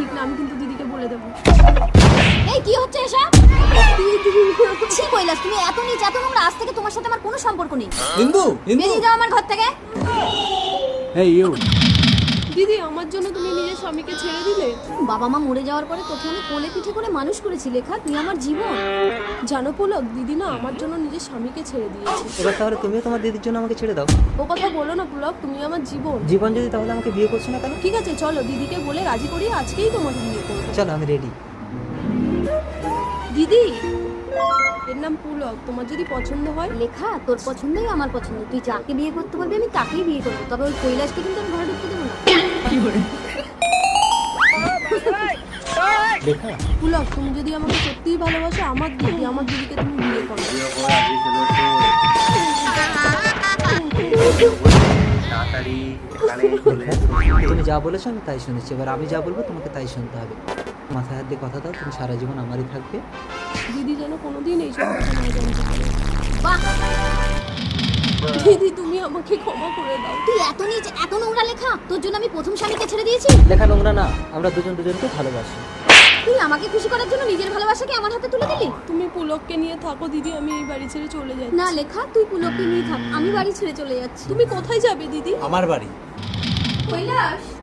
ঠিক না, আমি কিন্তু দিদিকে বলে দেবো। এই কি হচ্ছে এসব? ছি কৈলাস, তুমি এত নিচ এত নোংরা, আজ থেকে তোমার সাথে আমার কোনো সম্পর্ক নেই। ইন্দু ইন্দু বেরিয়ে যাও আমার ঘর থেকে। এই ইউ দিদি, আমার জন্য তুমি নিজের স্বামীকে ছেড়ে দিলে? বাবা মা মরে যাওয়ার পরে তোকে আমি কোলে পিঠে করে মানুষ করেছি লেখা, তুই আমার জীবন। জানো পুলক, দিদি না আমার জন্য নিজের স্বামীকে ছেড়ে দিয়েছে। এবার তাহলে তুমিও তোমার দিদির জন্য আমাকে ছেড়ে দাও। ও কথা বলো না পুলক, তুমি আমার জীবন। জীবন যদি তাহলে আমাকে বিয়ে করছো না কেন? ঠিক আছে চলো, দিদিকে বলে রাজি করি, আজকেই তোমাকে বিয়ে করবো। চলো আমি রেডি। দিদি, এর নাম পুলক, তোমার যদি পছন্দ হয়। লেখা, তোর পছন্দই আমার পছন্দ, তুই যাকে বিয়ে করতে পারবি আমি তাকেই বিয়ে করবো, তবে ওই কৈলাসকে কিন্তু আমি ঘরে ঢুকতে দেবো না। দেখা পুলক, তুমি যদি আমাকে সত্যিই ভালোবাসো, আমার দিদিকে তুমি বিয়ে করো। তুমি যা বলেছো আমি তাই শুনেছি, এবার আমি যা বলবো তোমাকে তাই শুনতে হবে। মাথায় হাত দিয়ে কথা দাও, তুমি সারা জীবন আমারই থাকবে। দিদি যেন কোনোদিন এইসব কথা না জানতে পারে। বাহ, দিদি তুমি আমাকে ক্ষমা করে দাও। তুই এত নিচ এত নোংরা লেখা, তোর জন্য আমি প্রথম স্বামীকে ছেড়ে দিয়েছি। লেখা নোংরা না, আমরা দুজন দুজনকে ভালোবাসি। তুই আমাকে খুশি করার জন্য নিজের ভালোবাসাকে আমার হাতে তুলে দিলি। তুমি পুলককে নিয়ে থাকো দিদি, আমি এই বাড়ি ছেড়ে চলে যাই। না লেখা, তুই পুলককে নিয়ে থাক, আমি বাড়ি ছেড়ে চলে যাচ্ছি। তুমি কোথায় যাবে দিদি? আমার বাড়ি। কৈলাস।